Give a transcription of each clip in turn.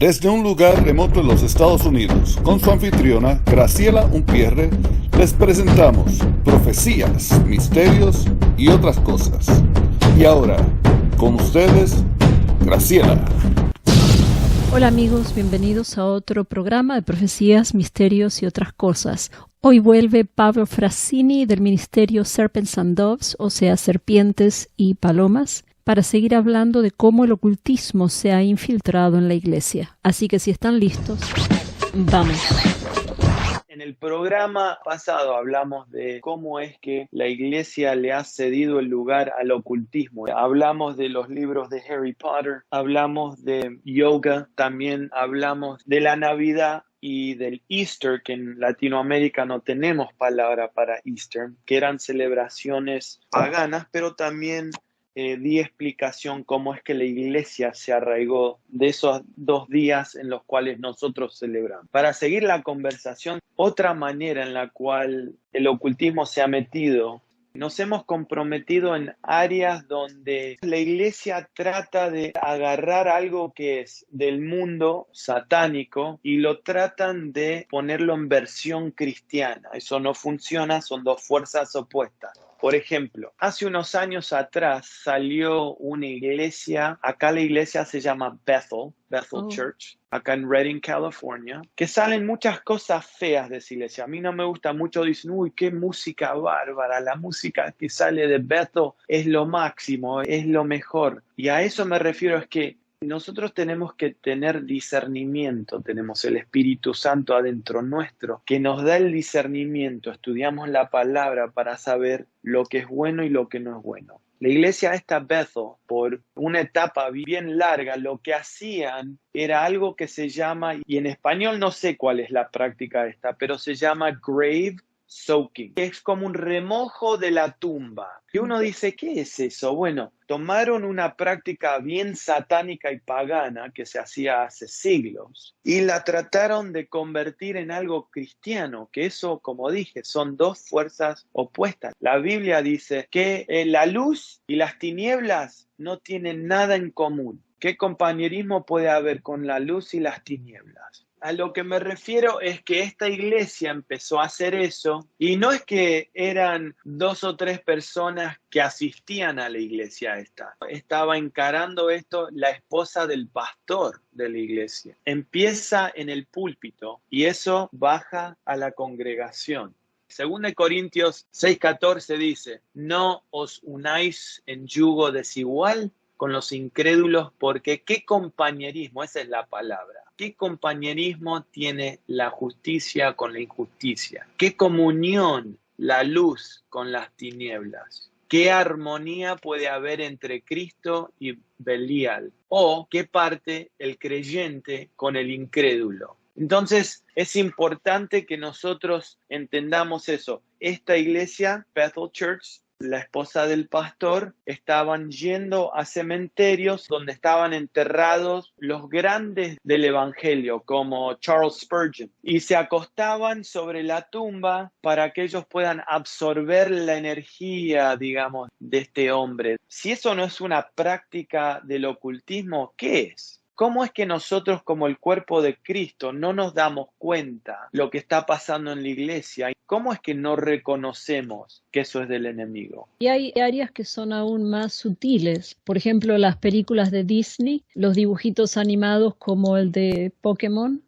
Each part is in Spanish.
Desde un lugar remoto en los Estados Unidos, con su anfitriona Graciela Unpierre, les presentamos profecías, misterios y otras cosas. Y ahora, con ustedes, Graciela. Hola amigos, bienvenidos a otro programa de profecías, misterios y otras cosas. Hoy vuelve Pablo Frassini del ministerio Serpents and Doves, o sea, serpientes y palomas, para seguir hablando de cómo el ocultismo se ha infiltrado en la iglesia. Así que si están listos, vamos. En el programa pasado hablamos de cómo es que la iglesia le ha cedido el lugar al ocultismo. Hablamos de los libros de Harry Potter, hablamos de yoga, también hablamos de la Navidad y del Easter, que en Latinoamérica no tenemos palabra para Easter, que eran celebraciones paganas, pero también di explicación cómo es que la iglesia se arraigó de esos 2 días en los cuales nosotros celebramos. Para seguir la conversación, otra manera en la cual el ocultismo se ha metido, nos hemos comprometido en áreas donde la iglesia trata de agarrar algo que es del mundo satánico y lo tratan de ponerlo en versión cristiana. Eso no funciona, son 2 fuerzas opuestas. Por ejemplo, hace unos años atrás salió una iglesia, acá la iglesia se llama Bethel Church, acá en Redding, California, que salen muchas cosas feas de esa iglesia. A mí no me gusta mucho, dicen, uy, qué música bárbara, la música que sale de Bethel es lo máximo, es lo mejor. Y a eso me refiero, es que nosotros tenemos que tener discernimiento, tenemos el Espíritu Santo adentro nuestro, que nos da el discernimiento, estudiamos la palabra para saber lo que es bueno y lo que no es bueno. La iglesia esta Bethel, por una etapa bien larga, lo que hacían era algo que se llama, y en español no sé cuál es la práctica esta, pero se llama grave soaking, que es como un remojo de la tumba. Y uno dice, ¿qué es eso? Bueno, tomaron una práctica bien satánica y pagana que se hacía hace siglos y la trataron de convertir en algo cristiano, que eso, como dije, son 2 fuerzas opuestas. La Biblia dice que la luz y las tinieblas no tienen nada en común. ¿Qué compañerismo puede haber con la luz y las tinieblas? A lo que me refiero es que esta iglesia empezó a hacer eso y no es que eran 2 o 3 personas que asistían a la iglesia esta. Estaba encarando esto la esposa del pastor de la iglesia. Empieza en el púlpito y eso baja a la congregación. Según de Corintios 6:14 dice, no os unáis en yugo desigual con los incrédulos, porque ¿qué compañerismo? Esa es la palabra. ¿Qué compañerismo tiene la justicia con la injusticia? ¿Qué comunión la luz con las tinieblas? ¿Qué armonía puede haber entre Cristo y Belial? ¿O qué parte el creyente con el incrédulo? Entonces, es importante que nosotros entendamos eso. Esta iglesia, Bethel Church, la esposa del pastor, estaban yendo a cementerios donde estaban enterrados los grandes del evangelio, como Charles Spurgeon, y se acostaban sobre la tumba para que ellos puedan absorber la energía, digamos, de este hombre. Si eso no es una práctica del ocultismo, ¿qué es? ¿Cómo es que nosotros como el cuerpo de Cristo no nos damos cuenta lo que está pasando en la iglesia? ¿Cómo es que no reconocemos que eso es del enemigo? Y hay áreas que son aún más sutiles. Por ejemplo, las películas de Disney, los dibujitos animados como el de Pokémon.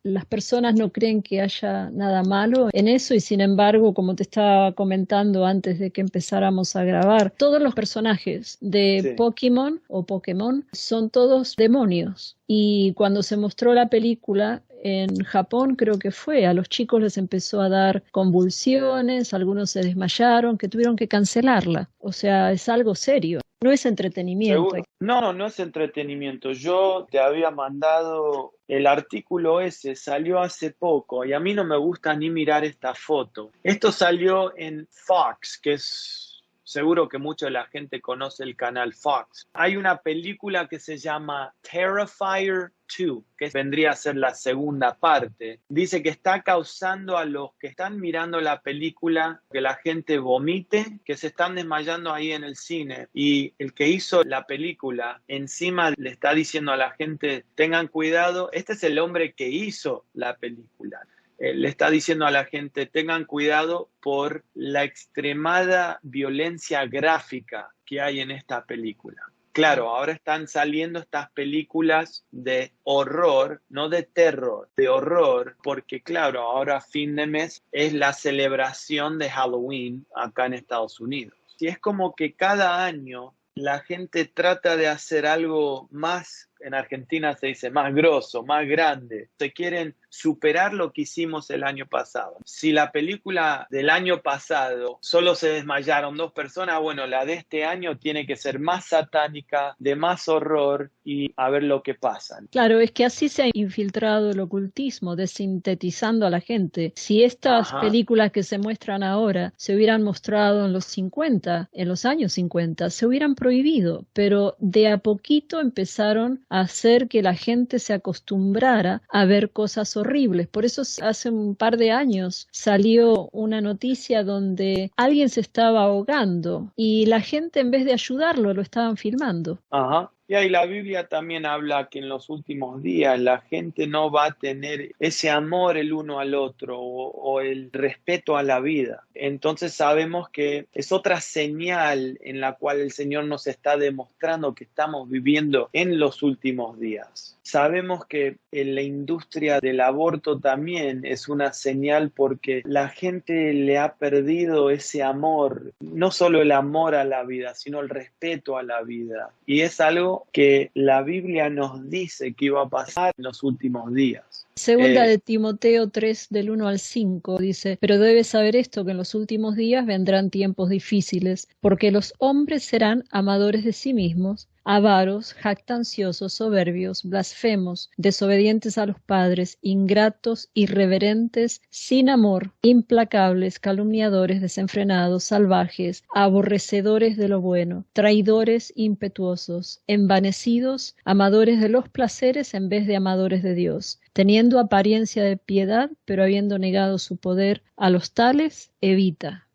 Las personas no creen que haya nada malo en eso y sin embargo, como te estaba comentando antes de que empezáramos a grabar, todos los personajes de Pokémon o Pokémon son todos demonios. Y cuando se mostró la película en Japón, creo que fue, a los chicos les empezó a dar convulsiones, algunos se desmayaron, que tuvieron que cancelarla. O sea, es algo serio. No es entretenimiento. ¿Seguro? No, no es entretenimiento. Yo te había mandado el artículo ese, salió hace poco y a mí no me gusta ni mirar esta foto. Esto salió en Fox, que es... Seguro que mucha de la gente conoce el canal Fox. Hay una película que se llama Terrifier 2, que vendría a ser la segunda parte. Dice que está causando a los que están mirando la película que la gente vomite, que se están desmayando ahí en el cine. Y el que hizo la película encima le está diciendo a la gente, tengan cuidado. Este es el hombre que hizo la película. Le está diciendo a la gente, tengan cuidado por la extremada violencia gráfica que hay en esta película. Claro, ahora están saliendo estas películas de horror, no de terror, de horror, porque claro, ahora a fin de mes es la celebración de Halloween acá en Estados Unidos. Y es como que cada año la gente trata de hacer algo más, en Argentina se dice más grosso, más grande. Se quieren superar lo que hicimos el año pasado. Si la película del año pasado solo se desmayaron 2 personas, bueno, la de este año tiene que ser más satánica, de más horror y a ver lo que pasa. Claro, es que así se ha infiltrado el ocultismo, desintetizando a la gente. Si estas películas que se muestran ahora se hubieran mostrado en los 50, en los años 50, se hubieran prohibido, pero de a poquito empezaron a hacer que la gente se acostumbrara a ver cosas horribles. Por eso hace un par de años salió una noticia donde alguien se estaba ahogando y la gente en vez de ayudarlo lo estaban filmando. Ajá. Y ahí la Biblia también habla que en los últimos días la gente no va a tener ese amor el uno al otro o el respeto a la vida. Entonces sabemos que es otra señal en la cual el Señor nos está demostrando que estamos viviendo en los últimos días. Sabemos que en la industria del aborto también es una señal porque la gente le ha perdido ese amor, no solo el amor a la vida, sino el respeto a la vida. Y es algo que la Biblia nos dice que iba a pasar en los últimos días. Segunda de Timoteo 3, del 1 al 5, dice, pero debes saber esto, que en los últimos días vendrán tiempos difíciles, porque los hombres serán amadores de sí mismos, avaros, jactanciosos, soberbios, blasfemos, desobedientes a los padres, ingratos, irreverentes, sin amor, implacables, calumniadores, desenfrenados, salvajes, aborrecedores de lo bueno, traidores, impetuosos, envanecidos, amadores de los placeres en vez de amadores de Dios, teniendo apariencia de piedad, pero habiendo negado su poder, a los tales evita.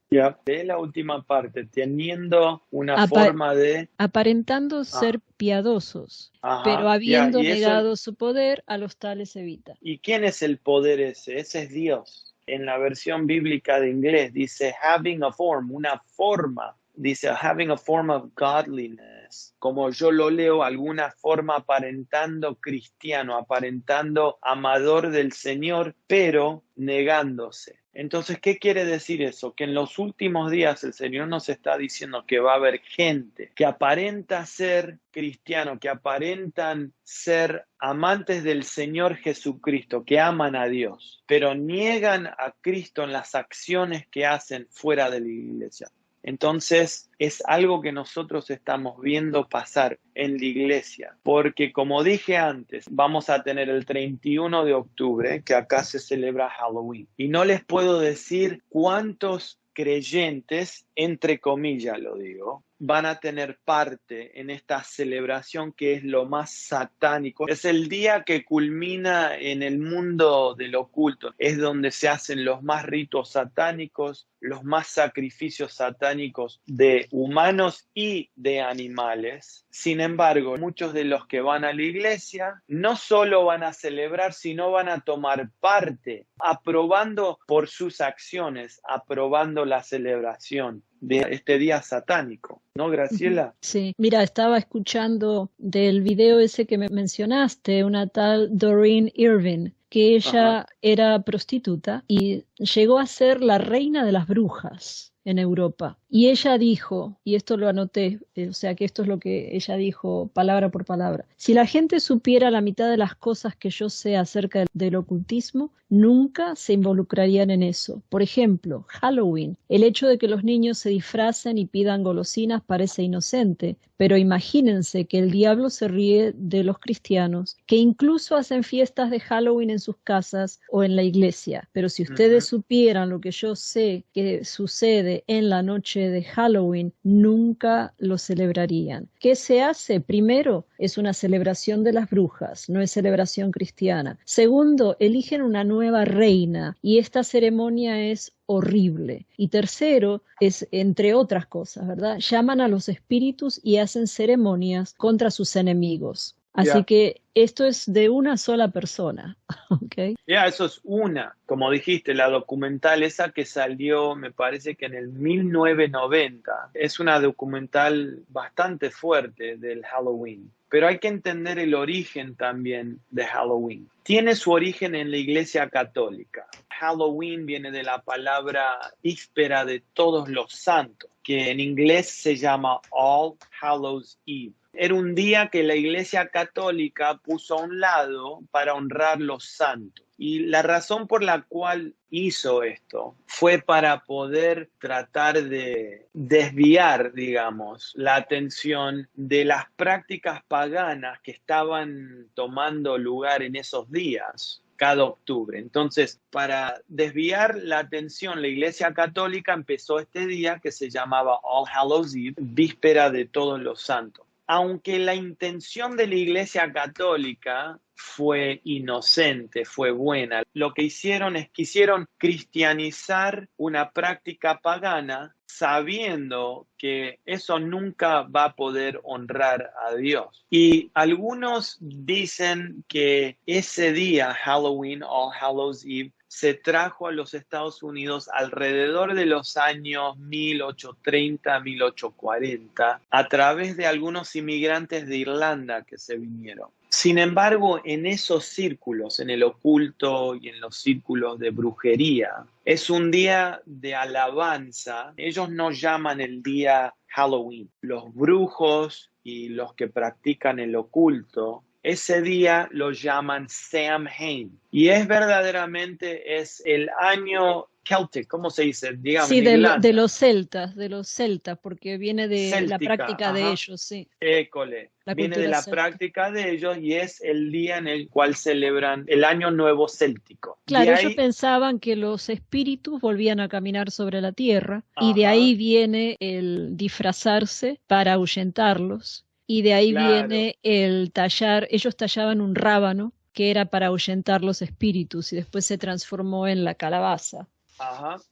De la última parte, teniendo una forma de... Aparentando ser piadosos, pero habiendo negado su poder, a los tales evita. ¿Y quién es el poder ese? Ese es Dios. En la versión bíblica de inglés dice having a form, una forma. Dice having a form of godliness. Como yo lo leo, alguna forma aparentando cristiano, aparentando amador del Señor, pero negándose. Entonces, ¿qué quiere decir eso? Que en los últimos días el Señor nos está diciendo que va a haber gente que aparenta ser cristiano, que aparentan ser amantes del Señor Jesucristo, que aman a Dios, pero niegan a Cristo en las acciones que hacen fuera de la iglesia. Entonces, es algo que nosotros estamos viendo pasar en la iglesia, porque como dije antes, vamos a tener el 31 de octubre, que acá se celebra Halloween, y no les puedo decir cuántos creyentes, entre comillas lo digo, van a tener parte en esta celebración que es lo más satánico. Es el día que culmina en el mundo del oculto. Es donde se hacen los más ritos satánicos, los más sacrificios satánicos de humanos y de animales. Sin embargo, muchos de los que van a la iglesia no solo van a celebrar, sino van a tomar parte, aprobando por sus acciones, aprobando la celebración de este día satánico, ¿no, Graciela? Sí, mira, estaba escuchando del video ese que me mencionaste, una tal Doreen Irving, que ella era prostituta y llegó a ser la reina de las brujas. en Europa. Y ella dijo, y esto lo anoté, o sea que esto es lo que ella dijo palabra por palabra: si la gente supiera la mitad de las cosas que yo sé acerca del ocultismo, nunca se involucrarían en eso. Por ejemplo, Halloween. El hecho de que los niños se disfracen y pidan golosinas parece inocente, pero imagínense que el diablo se ríe de los cristianos, que incluso hacen fiestas de Halloween en sus casas o en la iglesia. Pero si ustedes supieran lo que yo sé que sucede en la noche de Halloween, nunca lo celebrarían. ¿Qué se hace? Primero, es una celebración de las brujas, no es celebración cristiana. Segundo, eligen una nueva reina y esta ceremonia es horrible. Y tercero, es, entre otras cosas, ¿verdad?, llaman a los espíritus y hacen ceremonias contra sus enemigos. Así que esto es de una sola persona, ¿ok? Eso es una, como dijiste, la documental esa que salió, me parece que en el 1990, es una documental bastante fuerte del Halloween. Pero hay que entender el origen también de Halloween. Tiene su origen en la Iglesia Católica. Halloween viene de la palabra víspera de todos los santos, que en inglés se llama All Hallows Eve. Era un día que la Iglesia Católica puso a un lado para honrar los santos. Y la razón por la cual hizo esto fue para poder tratar de desviar, digamos, la atención de las prácticas paganas que estaban tomando lugar en esos días, cada octubre. Entonces, para desviar la atención, la Iglesia Católica empezó este día que se llamaba All Hallows Eve, víspera de todos los santos. Aunque la intención de la Iglesia Católica fue inocente, fue buena, lo que hicieron es quisieron cristianizar una práctica pagana sabiendo que eso nunca va a poder honrar a Dios. Y algunos dicen que ese día, Halloween, All Hallows Eve, se trajo a los Estados Unidos alrededor de los años 1830, 1840, a través de algunos inmigrantes de Irlanda que se vinieron. Sin embargo, en esos círculos, en el oculto y en los círculos de brujería, es un día de alabanza. Ellos no llaman el día Halloween. Los brujos y los que practican el oculto, ese día lo llaman Samhain. Y es verdaderamente, es el año Celtic, ¿cómo se dice? Dígame, sí, de los celtas, porque viene de Céltica, la práctica de ellos, sí. École. Viene de la práctica de ellos y es el día en el cual celebran el Año Nuevo Céltico. Claro, ellos pensaban que los espíritus volvían a caminar sobre la tierra y de ahí viene el disfrazarse para ahuyentarlos y de ahí viene el tallar. Ellos tallaban un rábano que era para ahuyentar los espíritus y después se transformó en la calabaza.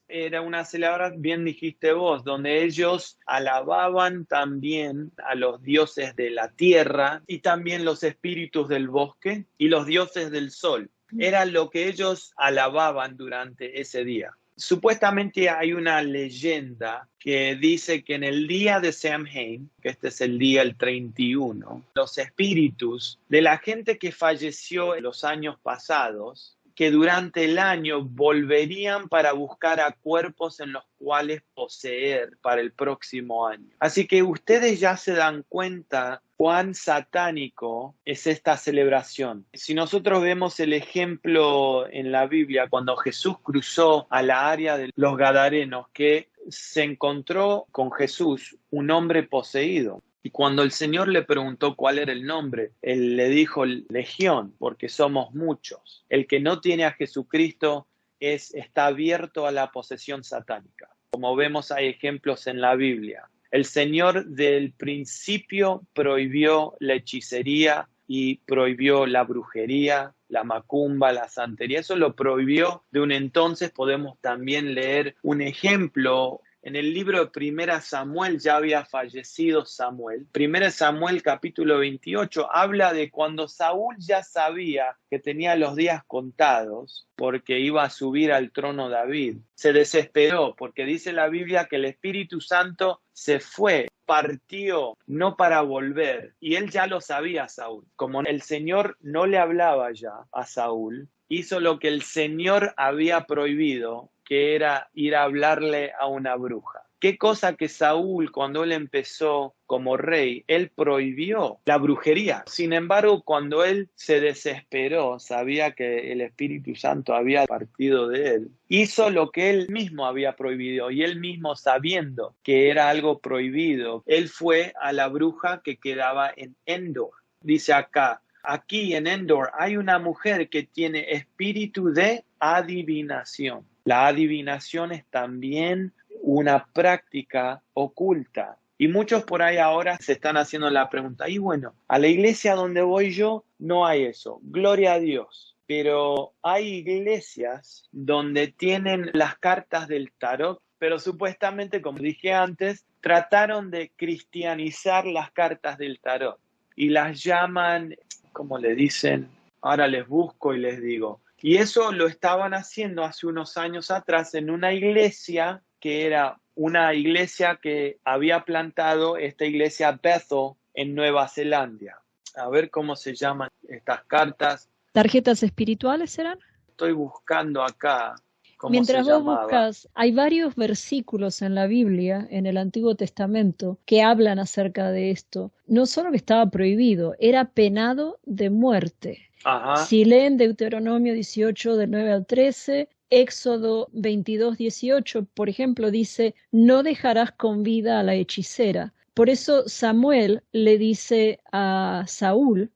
Era una celebración, bien dijiste vos, donde ellos alababan también a los dioses de la tierra y también los espíritus del bosque y los dioses del sol. Era lo que ellos alababan durante ese día. Supuestamente hay una leyenda que dice que en el día de Samhain, que este es el día el 31, los espíritus de la gente que falleció en los años pasados, que durante el año volverían para buscar a cuerpos en los cuales poseer para el próximo año. Así que ustedes ya se dan cuenta cuán satánico es esta celebración. Si nosotros vemos el ejemplo en la Biblia, cuando Jesús cruzó a la área de los Gadarenos, que se encontró con Jesús un hombre poseído. Y cuando el Señor le preguntó cuál era el nombre, él le dijo Legión, porque somos muchos. El que no tiene a Jesucristo está abierto a la posesión satánica. Como vemos, hay ejemplos en la Biblia. El Señor del principio prohibió la hechicería y prohibió la brujería, la macumba, la santería. Eso lo prohibió de un entonces. Podemos también leer un ejemplo. En el libro de 1 Samuel ya había fallecido Samuel. 1 Samuel capítulo 28 habla de cuando Saúl ya sabía que tenía los días contados porque iba a subir al trono David. Se desesperó porque dice la Biblia que el Espíritu Santo se fue, partió, no para volver. Y él ya lo sabía, Saúl. Como el Señor no le hablaba ya a Saúl, hizo lo que el Señor había prohibido que era ir a hablarle a una bruja. Qué cosa que Saúl, cuando él empezó como rey, él prohibió la brujería. Sin embargo, cuando él se desesperó, sabía que el Espíritu Santo había partido de él, hizo lo que él mismo había prohibido, y él mismo, sabiendo que era algo prohibido, él fue a la bruja que quedaba en Endor. Dice acá, aquí en Endor hay una mujer que tiene espíritu de adivinación. La adivinación es también una práctica oculta. Y muchos por ahí ahora se están haciendo la pregunta, y bueno, a la iglesia donde voy yo no hay eso, gloria a Dios. Pero hay iglesias donde tienen las cartas del tarot, pero supuestamente, como dije antes, trataron de cristianizar las cartas del tarot y las llaman, ¿cómo le dicen? Ahora les busco y les digo. Y eso lo estaban haciendo hace unos años atrás en una iglesia que era una iglesia que había plantado esta iglesia Bethel en Nueva Zelanda. A ver cómo se llaman estas cartas. ¿Tarjetas espirituales serán? Estoy buscando acá cómo Mientras se vos llamaba. buscas, hay varios versículos en la Biblia, en el Antiguo Testamento, que hablan acerca de esto. No solo que estaba prohibido, era penado de muerte. Ajá. Si leen Deuteronomio 18, del 9 al 13, Éxodo 22, 18, por ejemplo, dice, no dejarás con vida a la hechicera. Por eso Samuel le dice a Saúl,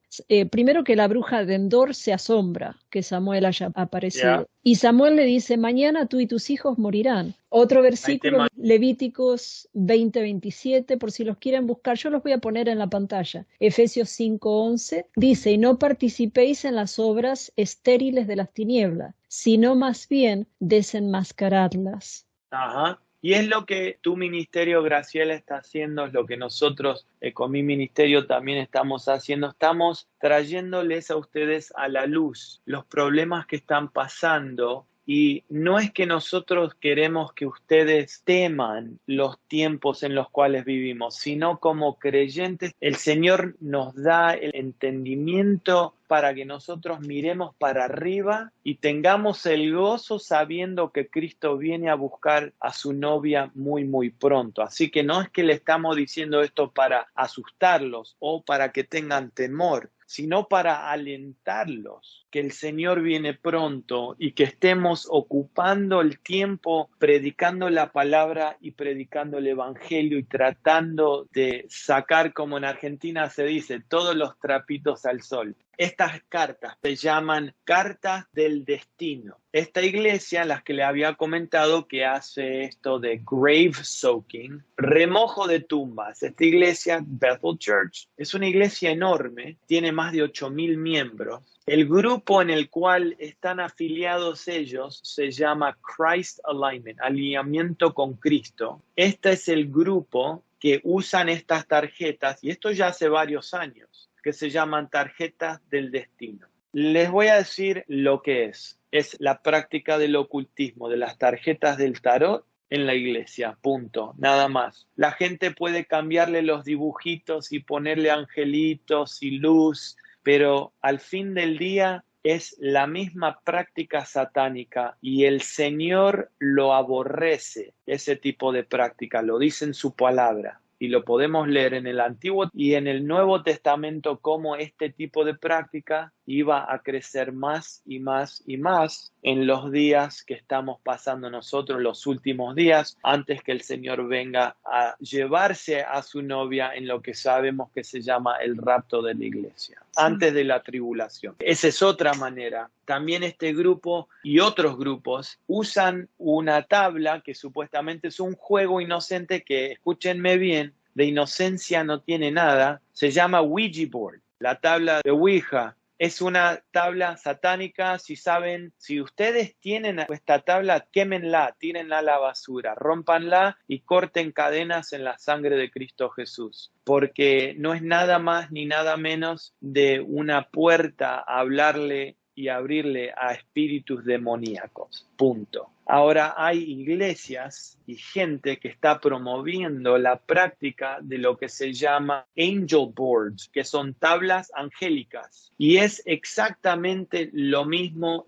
primero que la bruja de Endor se asombra que Samuel haya aparecido. Yeah. Y Samuel le dice, mañana tú y tus hijos morirán. Otro versículo, Levíticos 20, 27, por si los quieren buscar, yo los voy a poner en la pantalla. Efesios 5, 11, dice, y no participéis en las obras estériles de las tinieblas, sino más bien desenmascaradlas. Ajá. Y es lo que tu ministerio, Graciela, está haciendo, es lo que nosotros con mi ministerio también estamos haciendo. Estamos trayéndoles a ustedes a la luz los problemas que están pasando. Y no es que nosotros queremos que ustedes teman los tiempos en los cuales vivimos, sino como creyentes, el Señor nos da el entendimiento para que nosotros miremos para arriba y tengamos el gozo sabiendo que Cristo viene a buscar a su novia muy, muy pronto. Así que no es que le estamos diciendo esto para asustarlos o para que tengan temor, sino para alentarlos que el Señor viene pronto y que estemos ocupando el tiempo predicando la palabra y predicando el evangelio y tratando de sacar, como en Argentina se dice, todos los trapitos al sol. Estas cartas se llaman cartas del destino. Esta iglesia, las que le había comentado que hace esto de grave soaking, remojo de tumbas. Esta iglesia, Bethel Church, es una iglesia enorme, tiene más de 8,000 miembros. El grupo en el cual están afiliados ellos se llama Christ Alignment, alineamiento con Cristo. Este es el grupo que usan estas tarjetas, y esto ya hace varios años, que se llaman tarjetas del destino. Les voy a decir lo que es. Es la práctica del ocultismo, de las tarjetas del tarot en la iglesia, punto, nada más. La gente puede cambiarle los dibujitos y ponerle angelitos y luz, pero al fin del día es la misma práctica satánica y el Señor lo aborrece, ese tipo de práctica, lo dice en su palabra. Y lo podemos leer en el Antiguo y en el Nuevo Testamento cómo este tipo de práctica iba a crecer más y más y más en los días que estamos pasando nosotros, los últimos días, antes que el Señor venga a llevarse a su novia en lo que sabemos que se llama el rapto de la iglesia, antes de la tribulación. Esa es otra manera. También este grupo y otros grupos usan una tabla que supuestamente es un juego inocente que, escúchenme bien, de inocencia no tiene nada, se llama Ouija board, la tabla de Ouija. Es una tabla satánica. Si saben, si ustedes tienen esta tabla, quémenla, tírenla a la basura, rómpanla y corten cadenas en la sangre de Cristo Jesús. Porque no es nada más ni nada menos de una puerta a hablarle y abrirle a espíritus demoníacos. Punto. Ahora hay iglesias y gente que está promoviendo la práctica de lo que se llama angel boards, que son tablas angélicas. Y es exactamente lo mismo.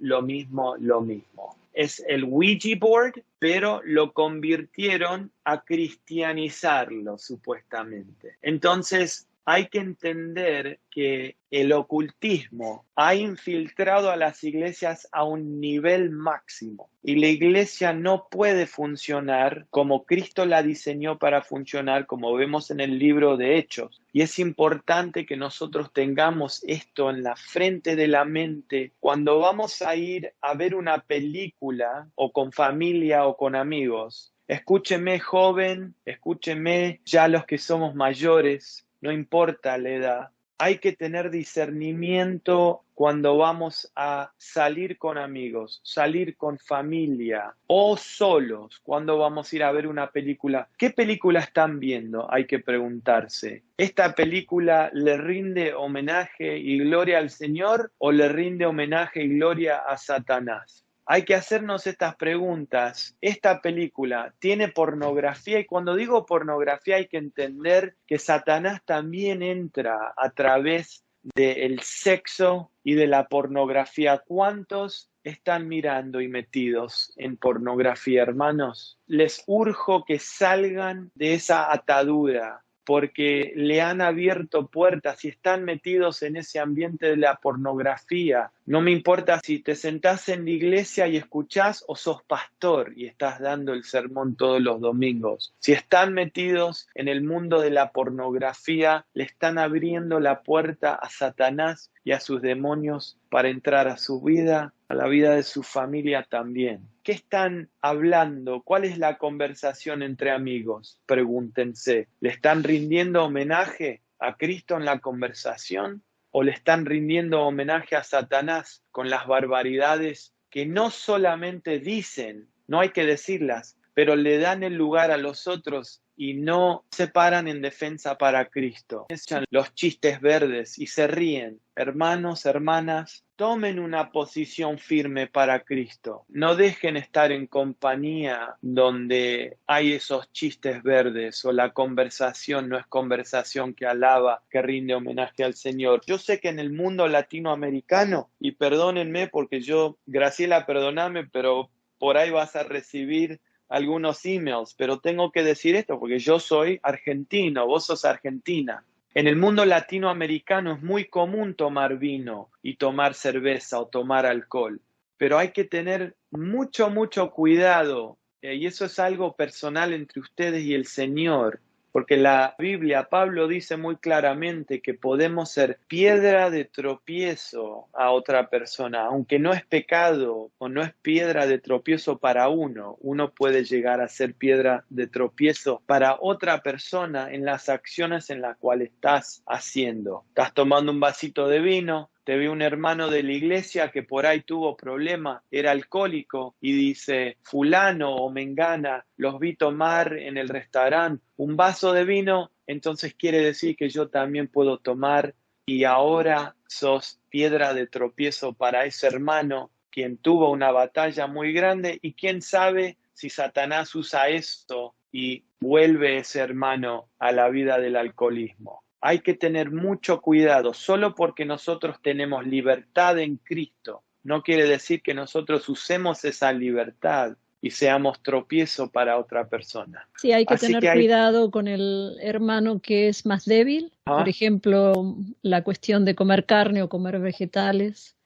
Es el Ouija board, pero lo convirtieron a cristianizarlo, supuestamente. Entonces, hay que entender que el ocultismo ha infiltrado a las iglesias a un nivel máximo y la iglesia no puede funcionar como Cristo la diseñó para funcionar, como vemos en el libro de Hechos. Y es importante que nosotros tengamos esto en la frente de la mente cuando vamos a ir a ver una película o con familia o con amigos. Escúcheme, joven, escúcheme ya los que somos mayores. No importa la edad, hay que tener discernimiento cuando vamos a salir con amigos, salir con familia o solos cuando vamos a ir a ver una película. ¿Qué película están viendo? Hay que preguntarse. ¿Esta película le rinde homenaje y gloria al Señor o le rinde homenaje y gloria a Satanás? Hay que hacernos estas preguntas. ¿Esta película tiene pornografía? Y cuando digo pornografía hay que entender que Satanás también entra a través del sexo y de la pornografía. ¿Cuántos están mirando y metidos en pornografía, hermanos? Les urjo que salgan de esa atadura, porque le han abierto puertas y están metidos en ese ambiente de la pornografía. No me importa si te sentás en la iglesia y escuchás o sos pastor y estás dando el sermón todos los domingos. Si están metidos en el mundo de la pornografía, le están abriendo la puerta a Satanás y a sus demonios para entrar a su vida, a la vida de su familia también. ¿Qué están hablando? ¿Cuál es la conversación entre amigos? Pregúntense. ¿Le están rindiendo homenaje a Cristo en la conversación? ¿O le están rindiendo homenaje a Satanás con las barbaridades que no solamente dicen, no hay que decirlas, pero le dan el lugar a los otros y no se paran en defensa para Cristo? Echan los chistes verdes y se ríen. Hermanos, hermanas, tomen una posición firme para Cristo. No dejen estar en compañía donde hay esos chistes verdes o la conversación no es conversación que alaba, que rinde homenaje al Señor. Yo sé que en el mundo latinoamericano, y perdónenme porque Graciela, perdóname, pero por ahí vas a recibir algunos emails, pero tengo que decir esto porque yo soy argentino, vos sos argentina. En el mundo latinoamericano es muy común tomar vino y tomar cerveza o tomar alcohol, pero hay que tener mucho cuidado, y eso es algo personal entre ustedes y el Señor, porque la Biblia, Pablo dice muy claramente que podemos ser piedra de tropiezo a otra persona, aunque no es pecado o no es piedra de tropiezo para uno puede llegar a ser piedra de tropiezo para otra persona en las acciones en las cuales estás haciendo. Estás tomando un vasito de vino, te ve un hermano de la iglesia que por ahí tuvo problemas, era alcohólico y dice, fulano o mengana, los vi tomar en el restaurante un vaso de vino, entonces quiere decir que yo también puedo tomar y ahora sos piedra de tropiezo para ese hermano quien tuvo una batalla muy grande y quién sabe si Satanás usa esto y vuelve ese hermano a la vida del alcoholismo. Hay que tener mucho cuidado. Solo porque nosotros tenemos libertad en Cristo, no quiere decir que nosotros usemos esa libertad y seamos tropiezo para otra persona. Sí, hay que tener cuidado con el hermano que es más débil. Por ejemplo, la cuestión de comer carne o comer vegetales.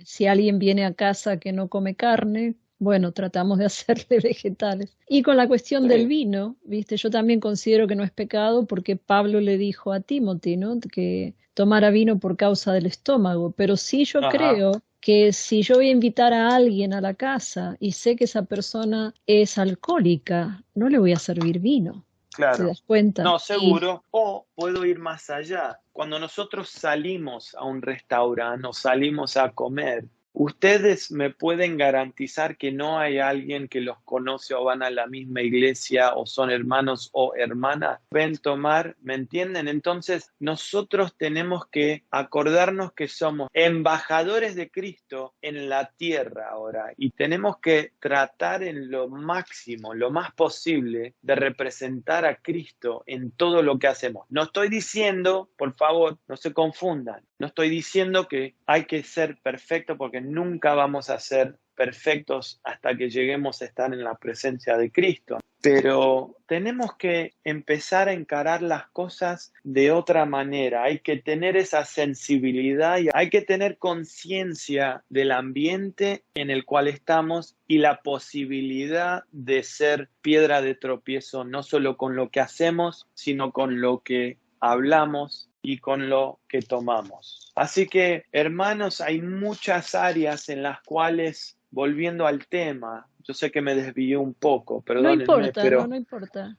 Si alguien viene a casa que no come carne, bueno, tratamos de hacerle vegetales. Y con la cuestión del vino, ¿viste? Yo también considero que no es pecado porque Pablo le dijo a Timothy, ¿no?, que tomara vino por causa del estómago. Pero sí yo creo que si yo voy a invitar a alguien a la casa y sé que esa persona es alcohólica, no le voy a servir vino. Claro. ¿Te das cuenta? No, seguro. O puedo ir más allá. Cuando nosotros salimos a un restaurante o salimos a comer, ustedes me pueden garantizar que no hay alguien que los conoce o van a la misma iglesia o son hermanos o hermanas. Ven tomar, ¿me entienden? Entonces nosotros tenemos que acordarnos que somos embajadores de Cristo en la tierra ahora y tenemos que tratar en lo máximo, lo más posible, de representar a Cristo en todo lo que hacemos. No estoy diciendo, por favor, no se confundan, no estoy diciendo que hay que ser perfecto porque nunca vamos a ser perfectos hasta que lleguemos a estar en la presencia de Cristo. Pero tenemos que empezar a encarar las cosas de otra manera. Hay que tener esa sensibilidad y hay que tener conciencia del ambiente en el cual estamos y la posibilidad de ser piedra de tropiezo, no solo con lo que hacemos, sino con lo que hablamos y con lo que tomamos. Así que, hermanos, hay muchas áreas en las cuales, volviendo al tema, yo sé que me desvié un poco, perdónenme, no importa, pero... no importa.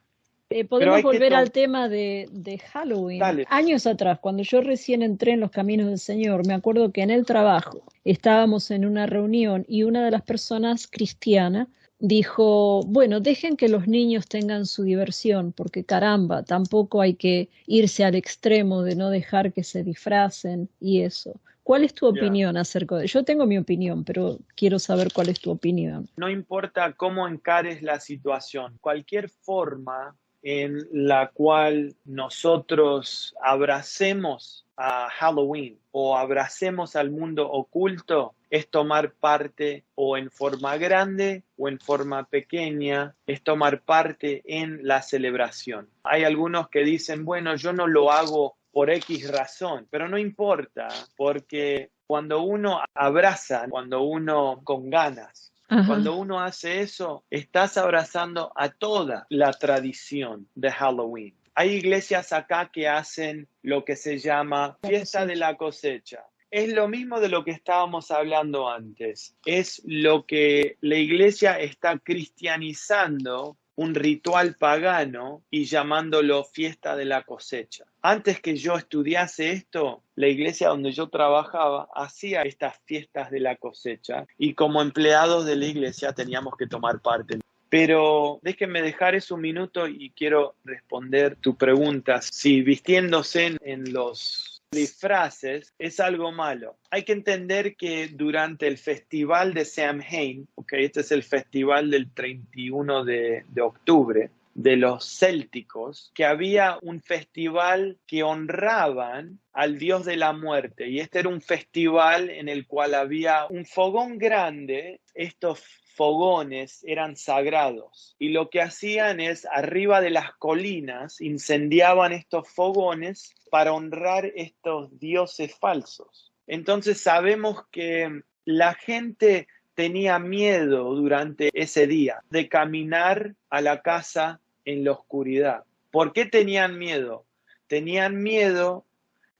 Podemos volver al tema de Halloween. Dale. Años atrás, cuando yo recién entré en los caminos del Señor, me acuerdo que en el trabajo estábamos en una reunión y una de las personas cristianas dijo, bueno, dejen que los niños tengan su diversión, porque caramba, tampoco hay que irse al extremo de no dejar que se disfracen y eso. ¿Cuál es tu opinión acerca de eso? Yo tengo mi opinión, pero quiero saber cuál es tu opinión. No importa cómo encares la situación, cualquier forma en la cual nosotros abracemos a Halloween o abracemos al mundo oculto es tomar parte o en forma grande o en forma pequeña, es tomar parte en la celebración. Hay algunos que dicen, bueno, yo no lo hago por X razón, pero no importa, porque cuando uno abraza, cuando uno con ganas, cuando uno hace eso, estás abrazando a toda la tradición de Halloween. Hay iglesias acá que hacen lo que se llama fiesta de la cosecha. Es lo mismo de lo que estábamos hablando antes. Es lo que la iglesia está cristianizando un ritual pagano y llamándolo fiesta de la cosecha. Antes que yo estudiase esto, la iglesia donde yo trabajaba hacía estas fiestas de la cosecha y como empleados de la iglesia teníamos que tomar parte. Pero déjenme dejar eso un minuto y quiero responder tu pregunta. Si vistiéndose en los disfraces es algo malo. Hay que entender que durante el festival de Samhain, este es el festival del 31 de octubre, de los célticos, que había un festival que honraban al dios de la muerte. Y este era un festival en el cual había un fogón grande. Estos fogones eran sagrados. Y lo que hacían es, arriba de las colinas, incendiaban estos fogones para honrar estos dioses falsos. Entonces sabemos que la gente tenía miedo durante ese día de caminar a la casa en la oscuridad. ¿Por qué tenían miedo? Tenían miedo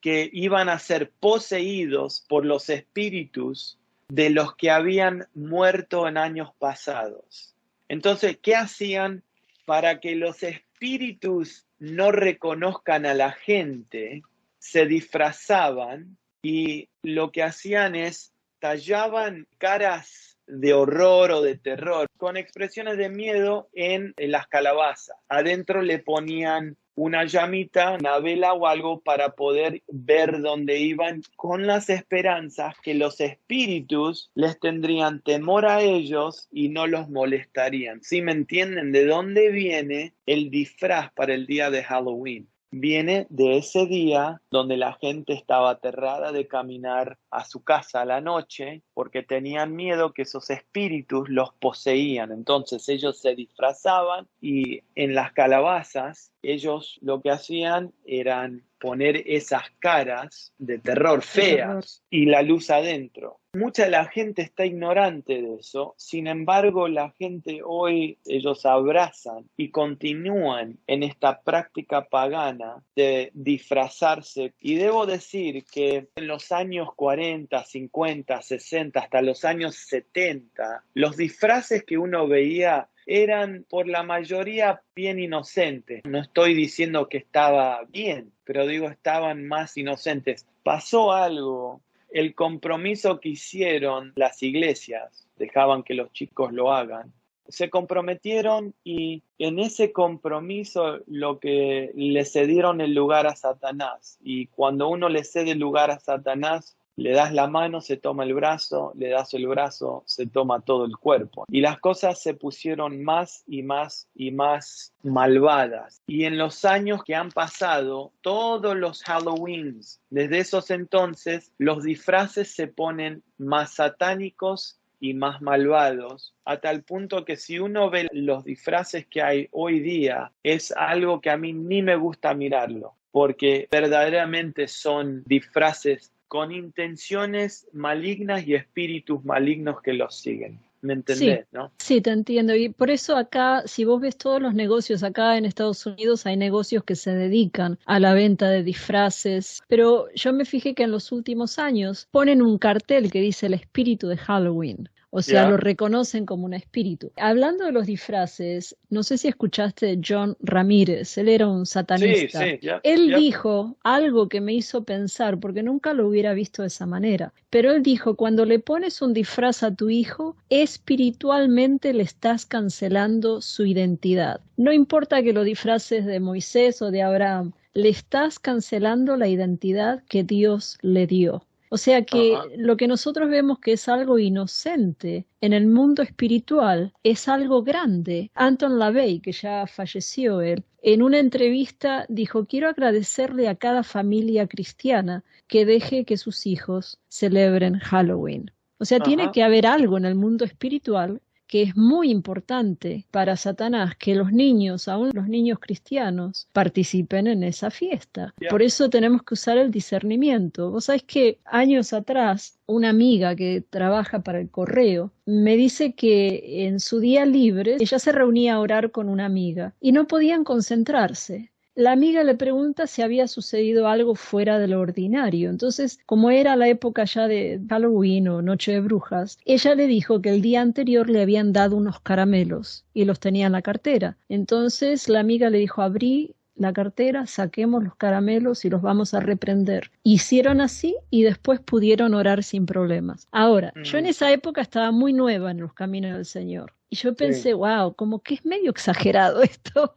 que iban a ser poseídos por los espíritus de los que habían muerto en años pasados. Entonces, ¿qué hacían para que los espíritus no reconozcan a la gente? Se disfrazaban y lo que hacían es tallaban caras de horror o de terror con expresiones de miedo en las calabazas. Adentro le ponían una llamita, una vela o algo para poder ver dónde iban, con las esperanzas que los espíritus les tendrían temor a ellos y no los molestarían. ¿Sí me entienden? ¿De dónde viene el disfraz para el día de Halloween? Viene de ese día donde la gente estaba aterrada de caminar a su casa a la noche porque tenían miedo que esos espíritus los poseían. Entonces ellos se disfrazaban y en las calabazas ellos lo que hacían eran poner esas caras de terror feas y la luz adentro. Mucha de la gente está ignorante de eso, sin embargo la gente hoy, ellos abrazan y continúan en esta práctica pagana de disfrazarse. Y debo decir que en los años 40, 50, 60, hasta los años 70, los disfraces que uno veía eran por la mayoría bien inocentes. No estoy diciendo que estaba bien, pero digo estaban más inocentes. Pasó algo. El compromiso que hicieron las iglesias, dejaban que los chicos lo hagan, se comprometieron y en ese compromiso lo que le cedieron el lugar a Satanás. Y cuando uno le cede el lugar a Satanás, le das la mano, se toma el brazo, le das el brazo, se toma todo el cuerpo. Y las cosas se pusieron más y más y más malvadas. Y en los años que han pasado, todos los Halloweens, desde esos entonces, los disfraces se ponen más satánicos y más malvados, a tal punto que si uno ve los disfraces que hay hoy día, es algo que a mí ni me gusta mirarlo, porque verdaderamente son disfraces con intenciones malignas y espíritus malignos que los siguen. ¿Me Sí, entendés, no? sí, te entiendo. Y por eso acá, si vos ves todos los negocios acá en Estados Unidos, hay negocios que se dedican a la venta de disfraces. Pero yo me fijé que en los últimos años ponen un cartel que dice el espíritu de Halloween. O sea, lo ¿Ya? reconocen como un espíritu. Hablando de los disfraces, no sé si escuchaste de John Ramírez, él era un Sí, satanista. sí, ya, Él ya. dijo algo que me hizo pensar, porque nunca lo hubiera visto de esa manera, pero él dijo, cuando le pones un disfraz a tu hijo, espiritualmente le estás cancelando su identidad. No importa que lo disfraces de Moisés o de Abraham, le estás cancelando la identidad que Dios le dio. O sea Ajá. que lo que nosotros vemos que es algo inocente en el mundo espiritual es algo grande. Anton LaVey, que ya falleció él, en una entrevista dijo, quiero agradecerle a cada familia cristiana que deje que sus hijos celebren Halloween. O sea, tiene Ajá. que haber algo en el mundo espiritual que es muy importante para Satanás que los niños, aún los niños cristianos, participen en esa fiesta. Ya. Por eso tenemos que usar el discernimiento. Vos sabés que años atrás, una amiga que trabaja para el correo me dice que en su día libre ella se reunía a orar con una amiga y no podían concentrarse. La amiga le pregunta si había sucedido algo fuera de lo ordinario. Entonces, como era la época ya de Halloween o Noche de Brujas, ella le dijo que el día anterior le habían dado unos caramelos y los tenía en la cartera. Entonces, la amiga le dijo, abrí la cartera, saquemos los caramelos y los vamos a reprender. Hicieron así y después pudieron orar sin problemas. Ahora, yo en Mm, esa época estaba muy nueva en los caminos del Señor. Y yo sí, pensé, wow, como que es medio exagerado esto.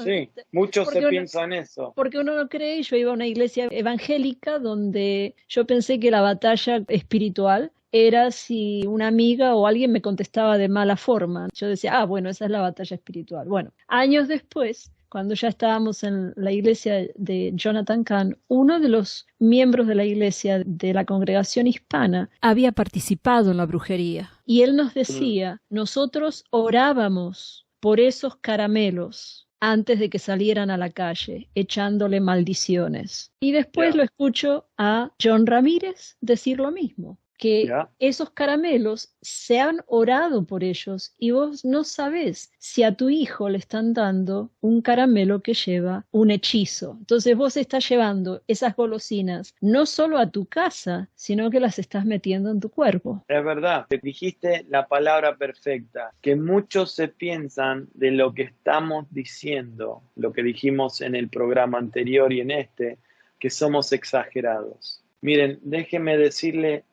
sí. Muchos se Porque uno, piensan eso. porque uno no cree, yo iba a una iglesia evangélica donde yo pensé que la batalla espiritual era si una amiga o alguien me contestaba de mala forma. Yo decía, ah, bueno, esa es la batalla espiritual. Bueno, años después, cuando ya estábamos en la iglesia de Jonathan Cahn, uno de los miembros de la iglesia de la congregación hispana había participado en la brujería. Y él nos Mm, decía, nosotros orábamos por esos caramelos antes de que salieran a la calle, echándole maldiciones. Y después ya, lo escucho a John Ramírez decir lo mismo, que ya. esos caramelos se han orado por ellos y vos no sabés si a tu hijo le están dando un caramelo que lleva un hechizo. Entonces vos estás llevando esas golosinas no solo a tu casa, sino que las estás metiendo en tu cuerpo. Es verdad, te dijiste la palabra perfecta, que muchos se piensan de lo que estamos diciendo, lo que dijimos en el programa anterior y en este, que somos exagerados. Miren, déjenme decirle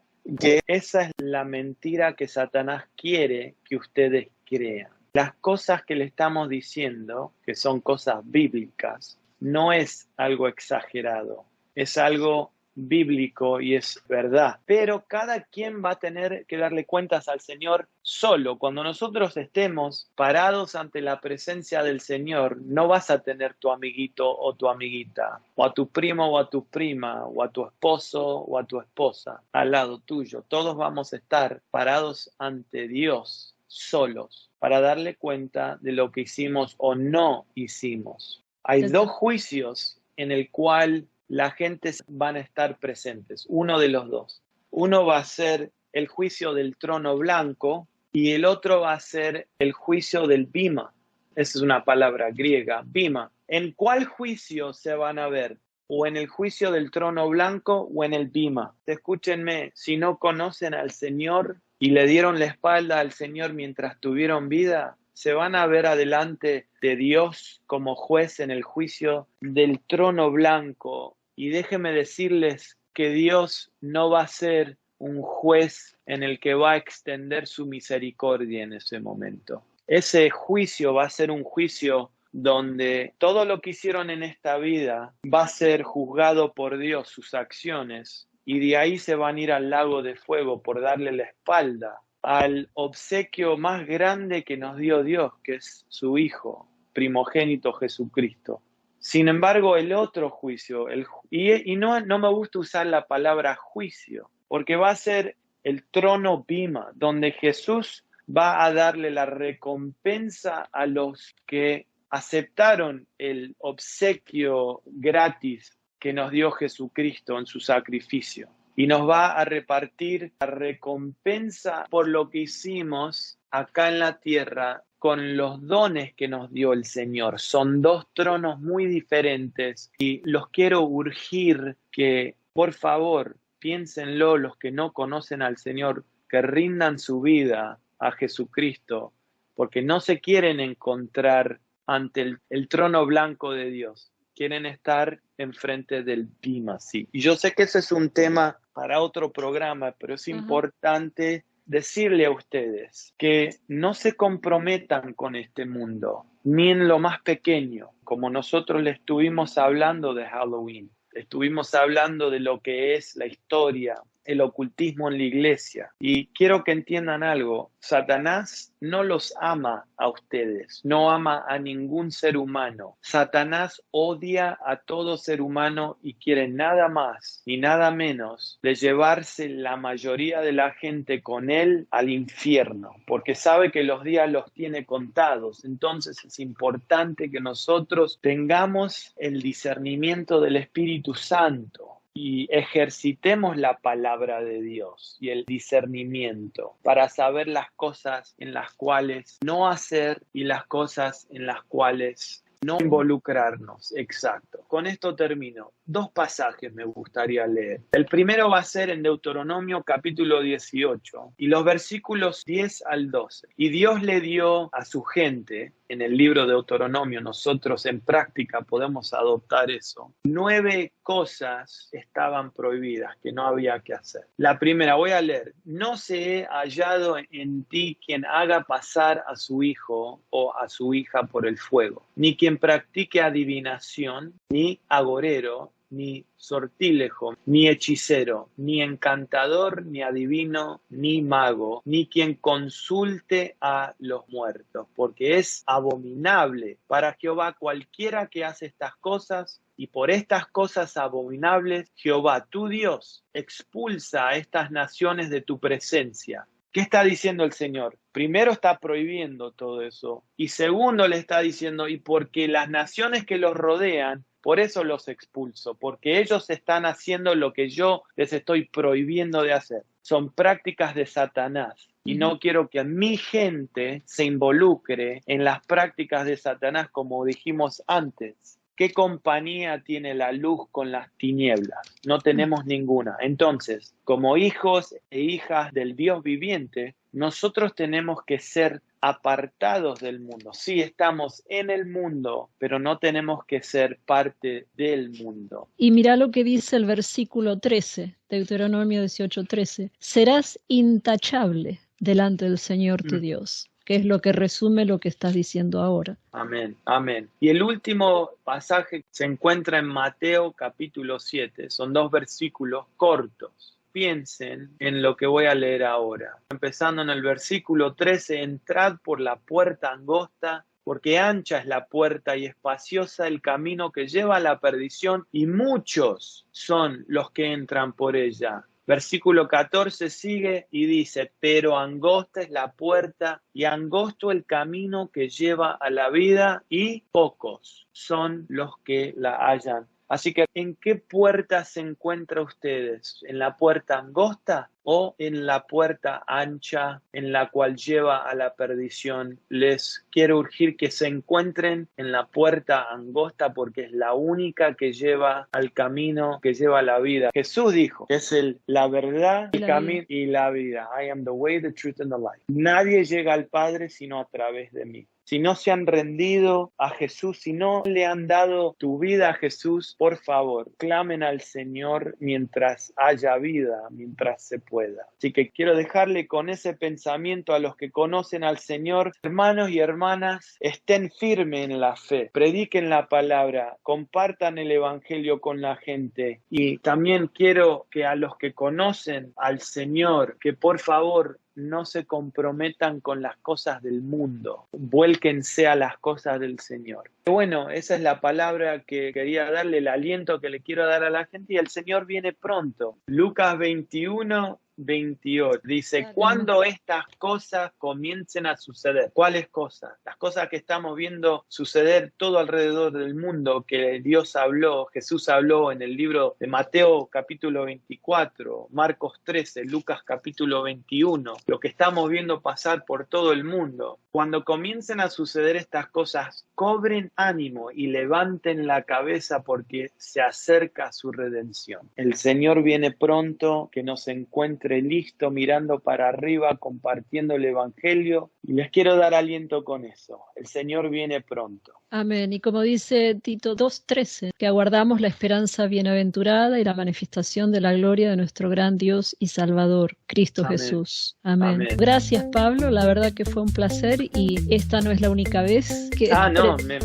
que esa es la mentira que Satanás quiere que ustedes crean. Las cosas que le estamos diciendo, que son cosas bíblicas, no es algo exagerado, es algo bíblico y es verdad. Pero cada quien va a tener que darle cuentas al Señor solo. Cuando nosotros estemos parados ante la presencia del Señor, no vas a tener tu amiguito o tu amiguita, o a tu primo o a tu prima, o a tu esposo o a tu esposa al lado tuyo. Todos vamos a estar parados ante Dios solos para darle cuenta de lo que hicimos o no hicimos. Hay dos juicios en el cual la gente van a estar presentes, uno de los dos. Uno va a ser el juicio del trono blanco y el otro va a ser el juicio del bima. Esa es una palabra griega, bima. ¿En cuál juicio se van a ver? ¿O en el juicio del trono blanco o en el bima? Escúchenme, si no conocen al Señor y le dieron la espalda al Señor mientras tuvieron vida, se van a ver adelante de Dios como juez en el juicio del trono blanco. Y déjenme decirles que Dios no va a ser un juez en el que va a extender su misericordia en ese momento. Ese juicio va a ser un juicio donde todo lo que hicieron en esta vida va a ser juzgado por Dios, sus acciones, y de ahí se van a ir al lago de fuego por darle la espalda al obsequio más grande que nos dio Dios, que es su Hijo, primogénito Jesucristo. Sin embargo, el otro juicio, y no me gusta usar la palabra juicio, porque va a ser el trono Bima, donde Jesús va a darle la recompensa a los que aceptaron el obsequio gratis que nos dio Jesucristo en su sacrificio. Y nos va a repartir la recompensa por lo que hicimos acá en la tierra con los dones que nos dio el Señor. Son dos tronos muy diferentes y los quiero urgir que, por favor, piénsenlo los que no conocen al Señor, que rindan su vida a Jesucristo, porque no se quieren encontrar ante el trono blanco de Dios. Quieren estar enfrente del Bima, sí. Y yo sé que ese es un tema para otro programa, pero es importante decirle a ustedes que no se comprometan con este mundo, ni en lo más pequeño, como nosotros le estuvimos hablando de Halloween. Estuvimos hablando de lo que es la historia, el ocultismo en la iglesia. Y quiero que entiendan algo. Satanás no los ama a ustedes, no ama a ningún ser humano. Satanás odia a todo ser humano y quiere nada más ni nada menos de llevarse la mayoría de la gente con él al infierno, porque sabe que los días los tiene contados. Entonces es importante que nosotros tengamos el discernimiento del Espíritu Santo y ejercitemos la palabra de Dios y el discernimiento para saber las cosas en las cuales no hacer y las cosas en las cuales no involucrarnos. Exacto. Con esto termino. 2 pasajes me gustaría leer. El primero va a ser en Deuteronomio capítulo 18 y los versículos 10 al 12. Y Dios le dio a su gente, en el libro de Deuteronomio, nosotros en práctica podemos adoptar eso. 9 cosas estaban prohibidas que no había que hacer. La primera, voy a leer. No se he hallado en ti quien haga pasar a su hijo o a su hija por el fuego, ni quien practique adivinación, ni agorero, ni sortilejo, ni hechicero, ni encantador, ni adivino, ni mago, ni quien consulte a los muertos, porque es abominable para Jehová cualquiera que hace estas cosas, y por estas cosas abominables Jehová tu Dios expulsa a estas naciones de tu presencia. ¿Qué está diciendo el Señor? Primero está prohibiendo todo eso, y segundo le está diciendo, y porque las naciones que los rodean, por eso los expulso, porque ellos están haciendo lo que yo les estoy prohibiendo de hacer. Son prácticas de Satanás. Y no quiero que mi gente se involucre en las prácticas de Satanás, como dijimos antes. ¿Qué compañía tiene la luz con las tinieblas? No tenemos ninguna. Entonces, como hijos e hijas del Dios viviente, nosotros tenemos que ser apartados del mundo. Sí, estamos en el mundo, pero no tenemos que ser parte del mundo. Y mira lo que dice el versículo 13, Deuteronomio 18:13. Serás intachable delante del Señor tu Dios, que es lo que resume lo que estás diciendo ahora. Amén, amén. Y el último pasaje se encuentra en Mateo capítulo 7. Son 2 versículos cortos. Piensen en lo que voy a leer ahora. Empezando en el versículo 13, entrad por la puerta angosta, porque ancha es la puerta y espaciosa el camino que lleva a la perdición, y muchos son los que entran por ella. Versículo 14 sigue y dice, pero angosta es la puerta y angosto el camino que lleva a la vida, y pocos son los que la hallan. Así que, ¿en qué puerta se encuentran ustedes? ¿En la puerta angosta o en la puerta ancha en la cual lleva a la perdición? Les quiero urgir que se encuentren en la puerta angosta, porque es la única que lleva al camino que lleva a la vida. Jesús dijo, es la verdad, el camino y la vida. I am the way, the truth and the life. Nadie llega al Padre sino a través de mí. Si no se han rendido a Jesús, si no le han dado tu vida a Jesús, por favor, clamen al Señor mientras haya vida, mientras se pueda. Así que quiero dejarle con ese pensamiento a los que conocen al Señor. Hermanos y hermanas, estén firmes en la fe, prediquen la palabra, compartan el evangelio con la gente. Y también quiero que a los que conocen al Señor, que por favor no se comprometan con las cosas del mundo, vuélquense a las cosas del Señor. Bueno, esa es la palabra que quería darle, el aliento que le quiero dar a la gente, y el Señor viene pronto. Lucas 21 28. Dice, cuando estas cosas comiencen a suceder. ¿Cuáles cosas? Las cosas que estamos viendo suceder todo alrededor del mundo, que Dios habló, Jesús habló en el libro de Mateo capítulo 24, Marcos 13, Lucas capítulo 21, lo que estamos viendo pasar por todo el mundo. Cuando comiencen a suceder estas cosas, cobren ánimo y levanten la cabeza porque se acerca su redención. El Señor viene pronto, que nos encuentre listo, mirando para arriba, compartiendo el Evangelio. Y les quiero dar aliento con eso. El Señor viene pronto. Amén. Y como dice Tito 2:13, que aguardamos la esperanza bienaventurada y la manifestación de la gloria de nuestro gran Dios y Salvador, Cristo Amén. Jesús. Amén. Amén. Gracias, Pablo. La verdad que fue un placer y esta no es la única vez que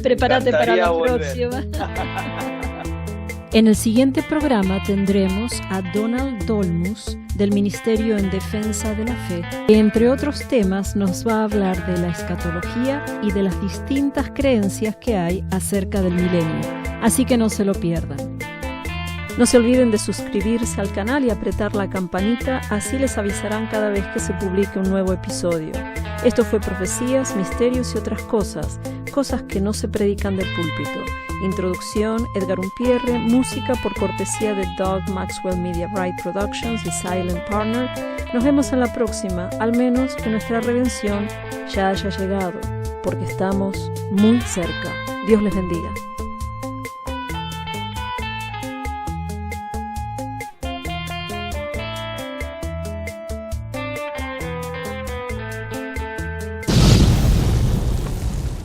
prepárate para la próxima. En el siguiente programa tendremos a Donald Dolmus del Ministerio en Defensa de la Fe, que entre otros temas nos va a hablar de la escatología y de las distintas creencias que hay acerca del milenio. Así que no se lo pierdan. No se olviden de suscribirse al canal y apretar la campanita, así les avisarán cada vez que se publique un nuevo episodio. Esto fue Profecías, Misterios y otras cosas, cosas que no se predican del púlpito. Introducción, Edgar Unpierre, música por cortesía de Doug Maxwell Media Right Productions y Silent Partner. Nos vemos en la próxima, al menos que nuestra redención ya haya llegado, porque estamos muy cerca. Dios les bendiga.